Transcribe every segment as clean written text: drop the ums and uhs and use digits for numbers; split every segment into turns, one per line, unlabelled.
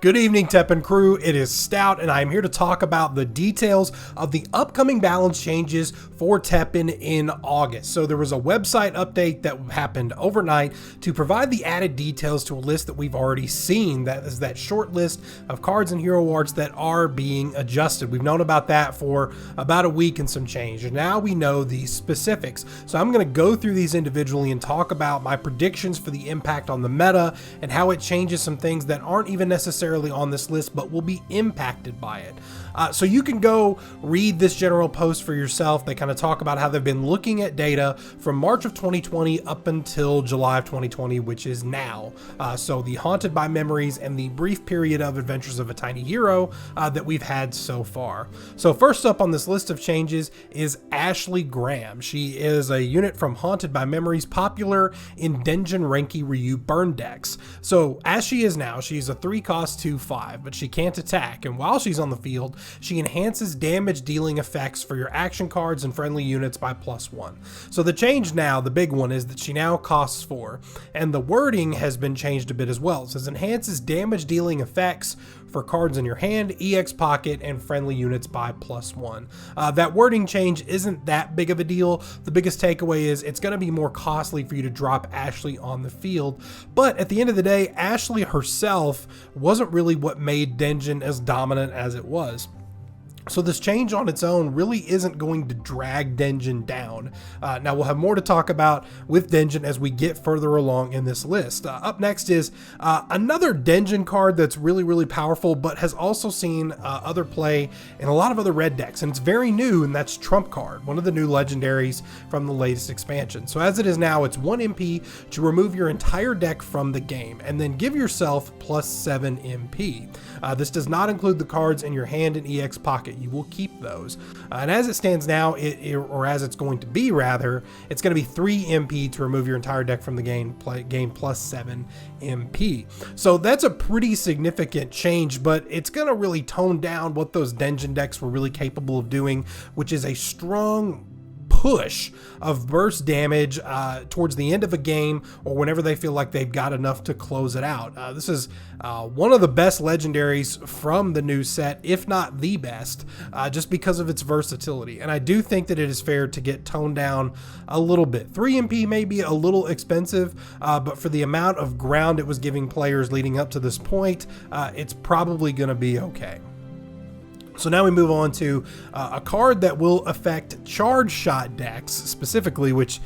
Good evening, TEPPEN crew. It is Stout, and I'm here to talk about the details of the upcoming balance changes for TEPPEN in August. So there was a website update that happened overnight to provide the added details to a list that we've already seen. That is that short list of cards and hero arts that are being adjusted. We've known about that for about a week and some change, and now we know the specifics. So I'm going to go through these individually and talk about my predictions for the impact on the meta and how it changes some things that aren't even necessarily on this list but will be impacted by it. So you can go read this general post for yourself. They kind of talk about how they've been looking at data from March of 2020 up until July of 2020, which is now. So the Haunted by Memories and the brief period of Adventures of a Tiny Hero that we've had so far. So first up on this list of changes is Ashley Graham. She is a unit from Haunted by Memories, popular in Denjin Renki Ryu burn decks. So as she is now, she's a 3-cost 2/5, but she can't attack, and while she's on the field, she enhances damage dealing effects for your action cards and friendly units by +1. So the change now, the big one, is that she now costs 4, and the wording has been changed a bit as well. It says enhances damage dealing effects for cards in your hand, EX pocket, and friendly units by +1. That wording change isn't that big of a deal. The biggest takeaway is it's going to be more costly for you to drop Ashley on the field. But at the end of the day, Ashley herself wasn't really what made Denjin as dominant as it was. So this change on its own really isn't going to drag Denjin down. Now we'll have more to talk about with Denjin as we get further along in this list. Up next is another Denjin card that's really powerful, but has also seen other play in a lot of other red decks, and it's very new, and that's Trump Card, one of the new legendaries from the latest expansion. So as it is now, it's 1 MP to remove your entire deck from the game, and then give yourself +7 MP. This does not include the cards in your hand and EX pocket. You will keep those. And as it stands now, or as it's going to be rather, it's going to be 3 MP to remove your entire deck from the game, gain +7 MP. So that's a pretty significant change, but it's going to really tone down what those Denjin decks were really capable of doing, which is a strong push of burst damage towards the end of a game or whenever they feel like they've got enough to close it out. This is one of the best legendaries from the new set, if not the best, just because of its versatility. And I do think that it is fair to get toned down a little bit. 3 MP may be a little expensive, but for the amount of ground it was giving players leading up to this point, it's probably going to be okay. So now we move on to a card that will affect Chargeshot decks specifically, which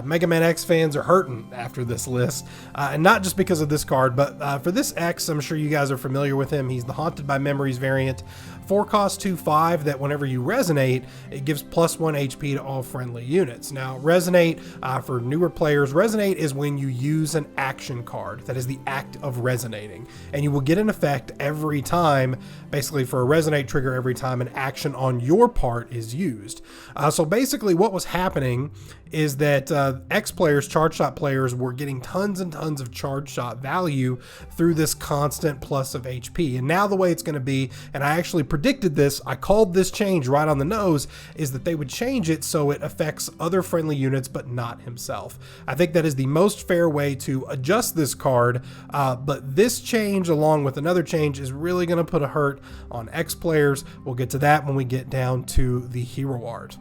Mega Man X fans are hurting after this list. And not just because of this card, but for this X, I'm sure you guys are familiar with him. He's the Haunted by Memories variant. 4-cost 2/5 that whenever you resonate, it gives +1 HP to all friendly units. Now, resonate, for newer players, resonate is when you use an action card. That is the act of resonating. And you will get an effect every time, basically for a resonate trigger every time an action on your part is used. So basically what was happening is that X players, Chargeshot players, were getting tons and tons of Chargeshot value through this constant plus of HP. And now the way it's going to be, and I actually predicted this, I called this change right on the nose, is that they would change it so it affects other friendly units but not himself. I think that is the most fair way to adjust this card, but this change along with another change is really going to put a hurt on X players. We'll get to that when we get down to the hero art.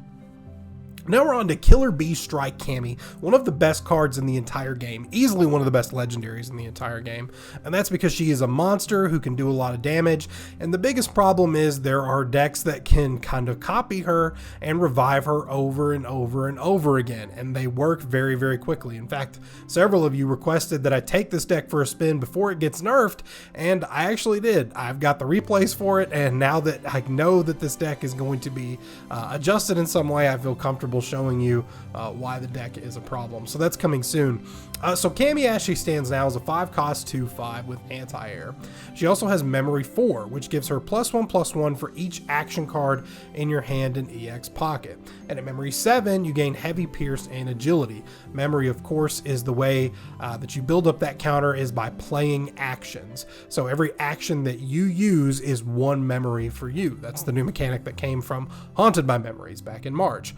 Now we're on to Killer Bee Strike Cammy, one of the best cards in the entire game, easily one of the best legendaries in the entire game, and that's because she is a monster who can do a lot of damage, and the biggest problem is there are decks that can kind of copy her and revive her over and over and over again, and they work very quickly. In fact, several of you requested that I take this deck for a spin before it gets nerfed, and I actually did. I've got the replays for it, and now that I know that this deck is going to be adjusted in some way, I feel comfortable showing you why the deck is a problem. So that's coming soon. So Cammy actually stands now as a 5-cost 2/5 with anti-air. She also has Memory 4, which gives her +1/+1 for each action card in your hand and EX pocket. And at Memory 7, you gain Heavy Pierce and Agility. Memory, of course, is the way that you build up that counter is by playing actions. So every action that you use is 1 memory for you. That's the new mechanic that came from Haunted by Memories back in March.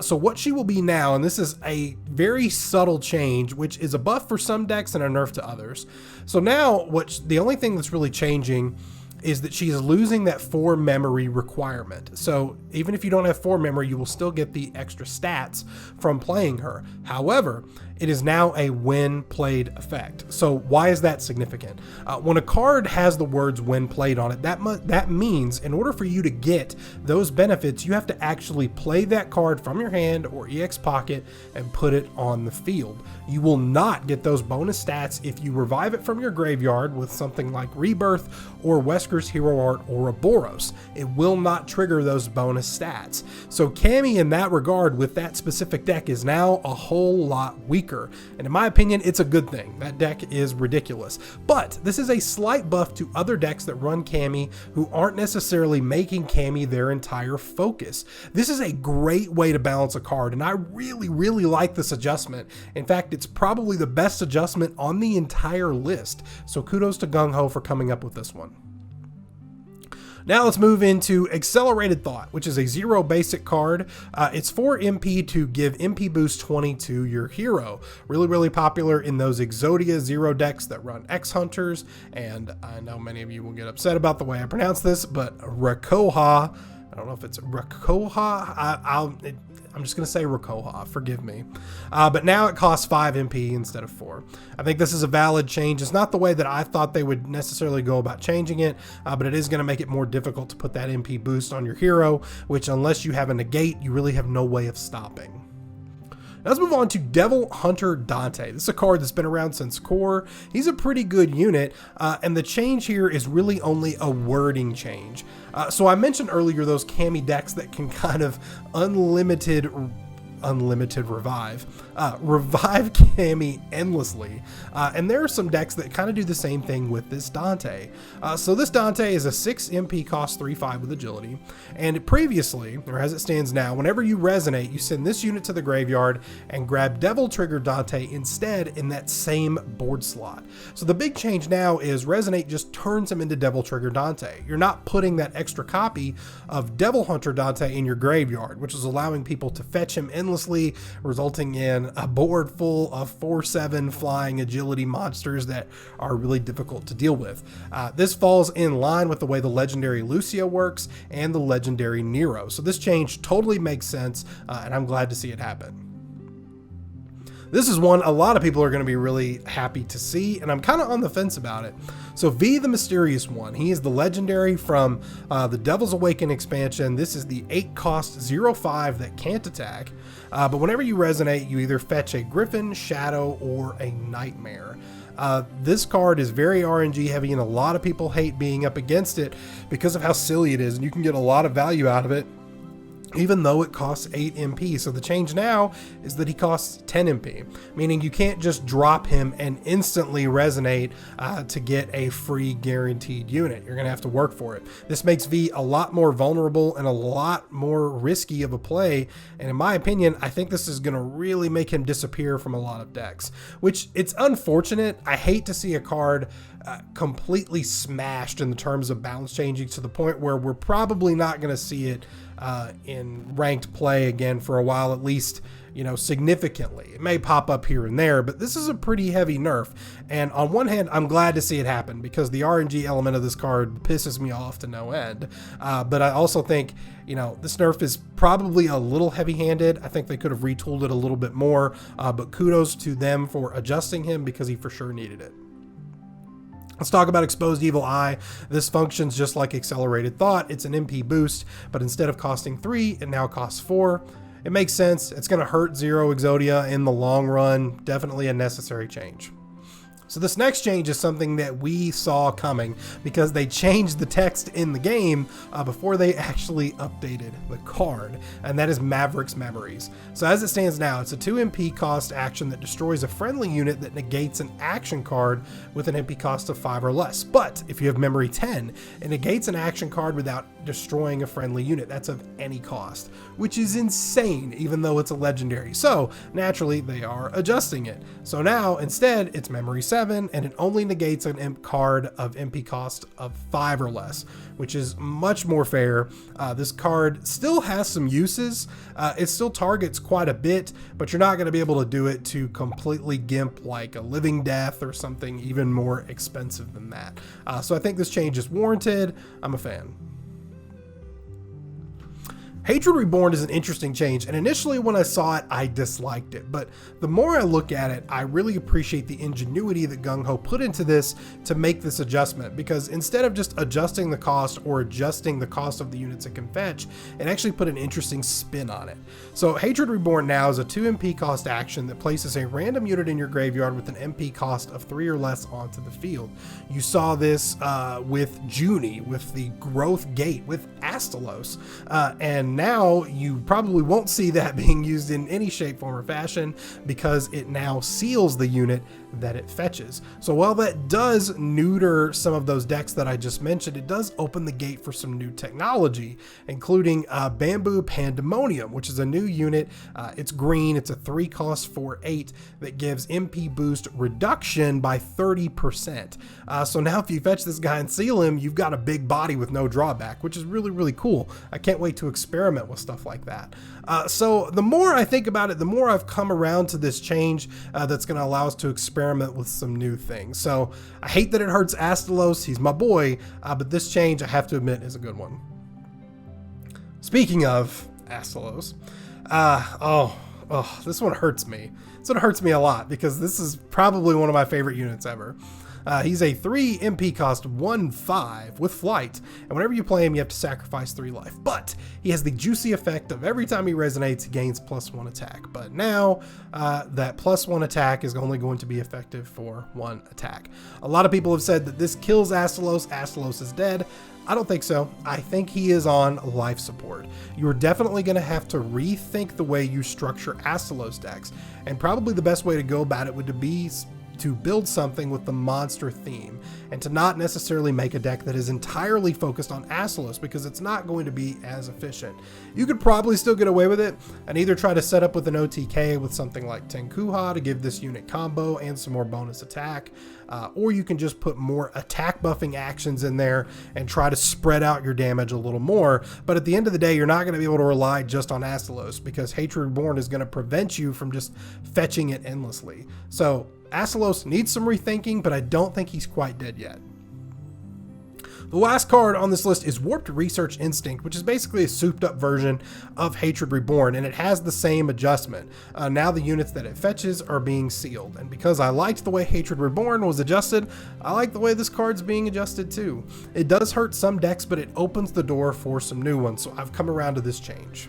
So what she will be now, and this is a very subtle change, which is a buff for some decks and a nerf to others. So now the only thing that's really changing is that she is losing that 4 memory requirement. So even if you don't have 4 memory, you will still get the extra stats from playing her. However, it is now a when played effect. So why is that significant? When a card has the words when played on it, that means in order for you to get those benefits, you have to actually play that card from your hand or EX pocket and put it on the field. You will not get those bonus stats if you revive it from your graveyard with something like Rebirth or Wesker's Hero Art or Aboros. It will not trigger those bonus stats. So Cammy in that regard with that specific deck is now a whole lot weaker. And in my opinion, it's a good thing. That deck is ridiculous. But this is a slight buff to other decks that run Cammy who aren't necessarily making Cammy their entire focus. This is a great way to balance a card, and I really, really like this adjustment. In fact, it's probably the best adjustment on the entire list. So kudos to Gung Ho for coming up with this one. Now let's move into Accelerated Thought, which is a 0 basic card. It's 4 MP to give MP boost 20 to your hero. Really, really popular in those Exodia 0 decks that run X-Hunters. And I know many of you will get upset about the way I pronounce this, but Rakuhoha, I don't know if it's Rakuhoha. I'm just going to say Rakuhoha, forgive me. But now it costs 5 MP instead of 4. I think this is a valid change. It's not the way that I thought they would necessarily go about changing it, but it is going to make it more difficult to put that MP boost on your hero, which unless you have a negate, you really have no way of stopping. Now let's move on to Devil Hunter Dante. This is a card that's been around since core. He's a pretty good unit, and the change here is really only a wording change. So I mentioned earlier those Cammy decks that can kind of unlimited revive Cammy endlessly, and there are some decks that kind of do the same thing with this Dante. So this Dante is a 6 MP, cost 3/5 with agility, and previously, or as it stands now, whenever you resonate, you send this unit to the graveyard and grab Devil Trigger Dante instead in that same board slot. So the big change now is resonate just turns him into Devil Trigger Dante. You're not putting that extra copy of Devil Hunter Dante in your graveyard, which is allowing people to fetch him endlessly, resulting in a board full of 4/7 flying agility monsters that are really difficult to deal with. This falls in line with the way the legendary Lucio works and the legendary Nero. So this change totally makes sense, and I'm glad to see it happen. This is one a lot of people are going to be really happy to see, and I'm kind of on the fence about it. So V the Mysterious One, he is the legendary from the Devil's Awaken expansion. This is the 8 cost 0/5 that can't attack, but whenever you resonate, you either fetch a Griffin, Shadow, or a Nightmare. This card is very RNG heavy, and a lot of people hate being up against it because of how silly it is, and you can get a lot of value out of it even though it costs 8 MP. So the change now is that he costs 10 MP, meaning you can't just drop him and instantly resonate to get a free guaranteed unit. You're gonna have to work for it. This makes V a lot more vulnerable and a lot more risky of a play, and in my opinion, I think this is gonna really make him disappear from a lot of decks, which it's unfortunate. I hate to see a card completely smashed in the terms of balance changing to the point where we're probably not going to see it in ranked play again for a while, at least, you know, significantly. It may pop up here and there, but this is a pretty heavy nerf. And on one hand, I'm glad to see it happen because the RNG element of this card pisses me off to no end. But I also think, you know, this nerf is probably a little heavy-handed. I think they could have retooled it a little bit more, but kudos to them for adjusting him because he for sure needed it. Let's talk about Exposed Evil Eye. This functions just like Accelerated Thought. It's an MP boost, but instead of costing 3, it now costs 4. It makes sense. It's going to hurt Zero Exodia in the long run. Definitely a necessary change. So this next change is something that we saw coming because they changed the text in the game before they actually updated the card, and that is Mavericks Memories. So as it stands now, it's a 2 MP cost action that destroys a friendly unit that negates an action card with an MP cost of 5 or less. But if you have Memory 10, it negates an action card without destroying a friendly unit. That's of any cost, which is insane even though it's a legendary. So naturally they are adjusting it. So now instead it's Memory 7. 7, and it only negates an imp card of MP cost of 5 or less, which is much more fair. This card still has some uses. It still targets quite a bit, but you're not going to be able to do it to completely gimp like a Living Death or something even more expensive than that. So I think this change is warranted. I'm a fan. Hatred Reborn is an interesting change, and initially when I saw it, I disliked it. But the more I look at it, I really appreciate the ingenuity that Gung Ho put into this to make this adjustment, because instead of just adjusting the cost or adjusting the cost of the units it can fetch, it actually put an interesting spin on it. So Hatred Reborn now is a 2 MP cost action that places a random unit in your graveyard with an MP cost of 3 or less onto the field. You saw this with Junie, with the Growth Gate, with Asolos, and now you probably won't see that being used in any shape, form, or fashion because it now seals the unit that it fetches. So while that does neuter some of those decks that I just mentioned, it does open the gate for some new technology, including Bamboo Pandemonium, which is a new unit. It's green, it's a 3 cost for 8 that gives MP boost reduction by 30%. So now if you fetch this guy and seal him, you've got a big body with no drawback, which is really, really cool. I can't wait to experiment with stuff like that. So the more I think about it, the more I've come around to this change that's going to allow us to experiment with some new things. So I hate that it hurts Asolos. He's my boy, but this change, I have to admit, is a good one. Speaking of Asolos, this one hurts me. This one hurts me a lot because this is probably one of my favorite units ever. He's a 3 MP cost 1/5 with flight, and whenever you play him, you have to sacrifice 3 life. But he has the juicy effect of every time he resonates, he gains +1 attack. But now that +1 attack is only going to be effective for 1 attack. A lot of people have said that this kills Asolos. Asolos is dead. I don't think so. I think he is on life support. You're definitely going to have to rethink the way you structure Asolos decks, and probably the best way to go about it would be to build something with the monster theme and to not necessarily make a deck that is entirely focused on Asolos, because it's not going to be as efficient. You could probably still get away with it and either try to set up with an OTK with something like Rakuhoha to give this unit combo and some more bonus attack, or you can just put more attack buffing actions in there and try to spread out your damage a little more. But at the end of the day, you're not going to be able to rely just on Asolos, because Hatred Reborn is going to prevent you from just fetching it endlessly. So Asolos needs some rethinking, but I don't think he's quite dead yet. The last card on this list is Warped Research Instinct, which is basically a souped up version of Hatred Reborn, and it has the same adjustment. Now the units that it fetches are being sealed, and because I liked the way Hatred Reborn was adjusted, I like the way this card's being adjusted too. It does hurt some decks, but it opens the door for some new ones, so I've come around to this change.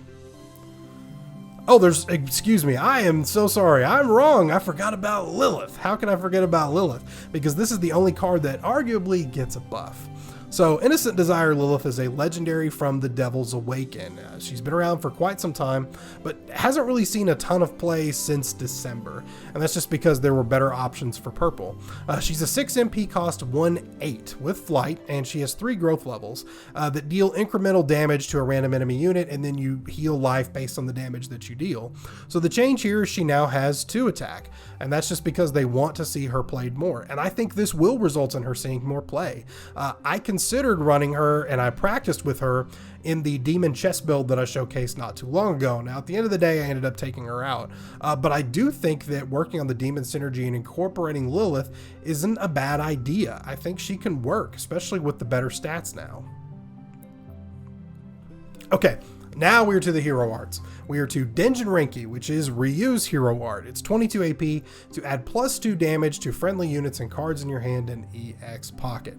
Oh, excuse me, I am so sorry. I'm wrong. I forgot about Lilith. How can I forget about Lilith? Because this is the only card that arguably gets a buff. So Innocent Desire Lilith is a legendary from the Devil's Awaken. She's been around for quite some time, but hasn't really seen a ton of play since December. And that's just because there were better options for purple. She's a 6 MP cost 1/8 with flight, and she has 3 growth levels that deal incremental damage to a random enemy unit, and then you heal life based on the damage that you deal. So the change here is she now has 2 attack, and that's just because they want to see her played more. And I think this will result in her seeing more play. I considered running her, and I practiced with her in the Demon Chess build that I showcased not too long ago. Now, at the end of the day, I ended up taking her out. But I do think that working on the Demon Synergy and incorporating Lilith isn't a bad idea. I think she can work, especially with the better stats now. Okay, now we're to the hero arts. We are to Denjin Renki, which is Ryu's hero art. It's 22 AP to add +2 damage to friendly units and cards in your hand and EX pocket.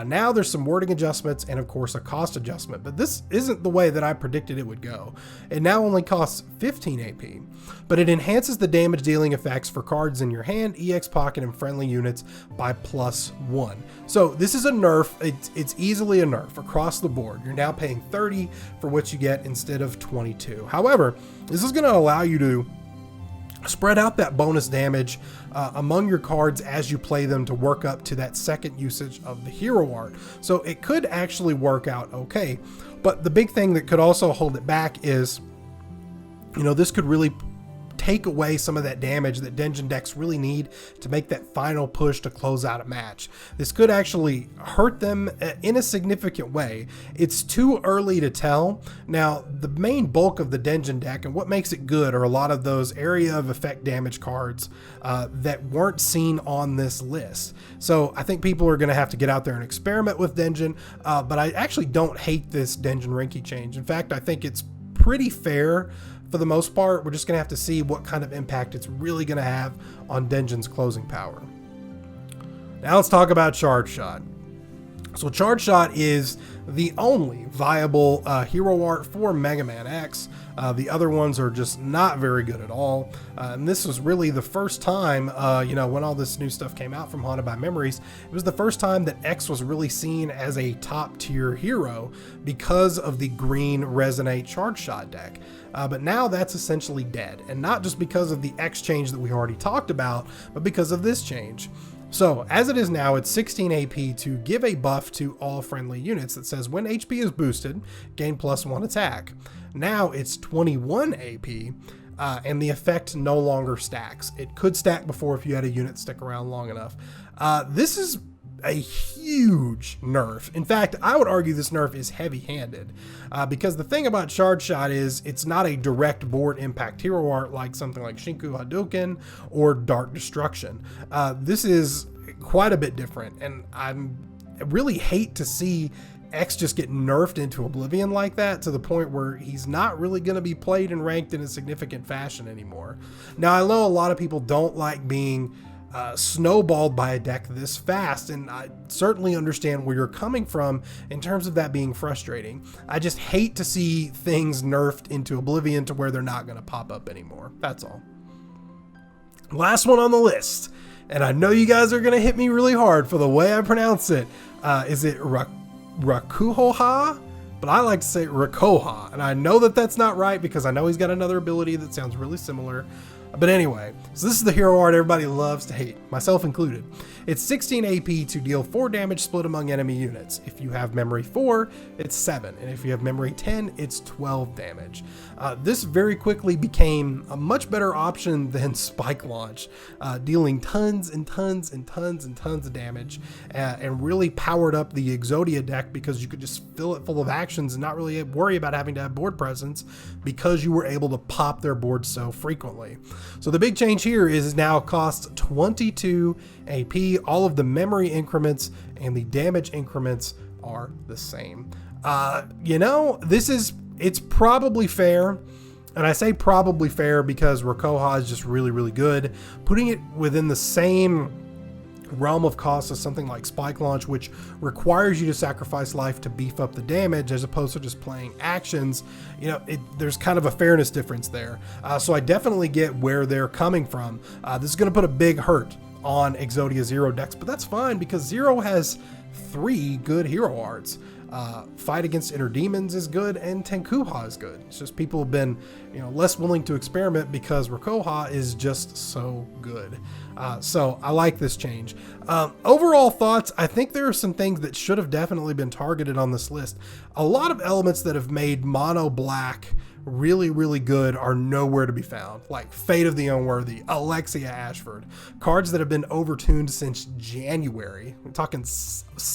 Now there's some wording adjustments and of course a cost adjustment, but this isn't the way that I predicted it would go. It now only costs 15 AP, but it enhances the damage dealing effects for cards in your hand, EX pocket, and friendly units by +1. So this is a nerf. It's easily a nerf across the board. You're now paying 30 for what you get instead of 22. However, this is going to allow you to spread out that bonus damage among your cards as you play them to work up to that second usage of the hero art. So it could actually work out okay. But the big thing that could also hold it back is, this could really take away some of that damage that Denjin decks really need to make that final push to close out a match. This could actually hurt them in a significant way. It's too early to tell. Now, the main bulk of the Denjin deck and what makes it good are a lot of those area of effect damage cards that weren't seen on this list. So I think people are going to have to get out there and experiment with Denjin, but I actually don't hate this Denjin Rinky change. In fact, I think it's pretty fair for the most part. We're just going to have to see what kind of impact it's really going to have on Denjin's closing power. Now let's talk about Chargeshot. So Chargeshot is the only viable hero art for Mega Man X. The other ones are just not very good at all. And this was really the first time, when all this new stuff came out from Haunted by Memories, it was the first time that X was really seen as a top tier hero because of the green Resonate Chargeshot deck. But now that's essentially dead. And not just because of the X change that we already talked about, but because of this change. So, as it is now, it's 16 AP to give a buff to all friendly units that says when HP is boosted, gain +1 attack. Now it's 21 AP, and the effect no longer stacks. It could stack before if you had a unit stick around long enough. This is a huge nerf. In fact, I would argue this nerf is heavy-handed because the thing about Chargeshot is it's not a direct board impact hero art like something like Shinku Hadouken or Dark Destruction. This is quite a bit different, and I really hate to see X just get nerfed into oblivion like that to the point where he's not really going to be played and ranked in a significant fashion anymore. Now, I know a lot of people don't like being snowballed by a deck this fast, and I certainly understand where you're coming from in terms of that being frustrating. I just hate to see things nerfed into oblivion to where they're not going to pop up anymore. That's all. Last one on the list, and I know you guys are going to hit me really hard for the way I pronounce it. Is it Rakuhoha? But I like to say Rakuhoha, and I know that that's not right because I know he's got another ability that sounds really similar. But anyway, so this is the hero art everybody loves to hate, myself included. It's 16 AP to deal 4 damage split among enemy units. If you have memory 4, it's 7. And if you have memory 10, it's 12 damage. This very quickly became a much better option than Spike Launch, dealing tons and tons and tons and tons of damage, and really powered up the Exodia deck because you could just fill it full of actions and not really worry about having to have board presence because you were able to pop their board so frequently. So the big change here is now costs 22 AP. All of the memory increments and the damage increments are the same. It's probably fair. And I say probably fair because Rakuhoha is just really, really good. Putting it within the same realm of cost as something like Spike Launch, which requires you to sacrifice life to beef up the damage as opposed to just playing actions, there's kind of a fairness difference there. So I definitely get where they're coming from. This is going to put a big hurt on Exodia Zero decks, but that's fine because Zero has 3 good hero arts. Fight Against Inner Demons is good, and Tenkuha is good. It's just people have been, less willing to experiment because Rakuhoha is just so good. So I like this change. Overall thoughts, I think there are some things that should have definitely been targeted on this list. A lot of elements that have made mono black really, really good are nowhere to be found, like Fate of the Unworthy, Alexia Ashford, cards that have been overtuned since January. We're talking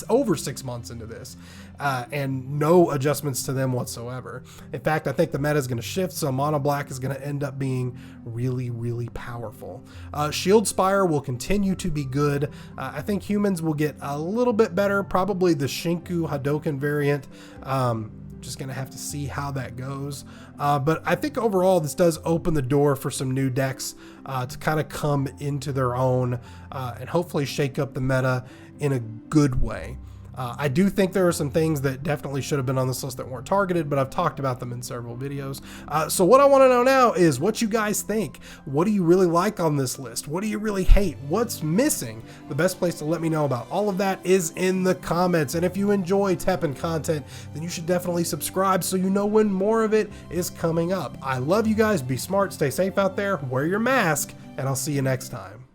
over 6 months into this, and no adjustments to them whatsoever. In fact, I think the meta is going to shift, so mono black is going to end up being really, really powerful. Shield Spire will continue to be good. I think humans will get a little bit better, probably the Shinku Hadouken variant. Just going to have to see how that goes. But I think overall this does open the door for some new decks to kind of come into their own and hopefully shake up the meta in a good way. I do think there are some things that definitely should have been on this list that weren't targeted, but I've talked about them in several videos. So what I want to know now is what you guys think. What do you really like on this list? What do you really hate? What's missing? The best place to let me know about all of that is in the comments. And if you enjoy TEPPEN content, then you should definitely subscribe so you know when more of it is coming up. I love you guys. Be smart, stay safe out there, wear your mask, and I'll see you next time.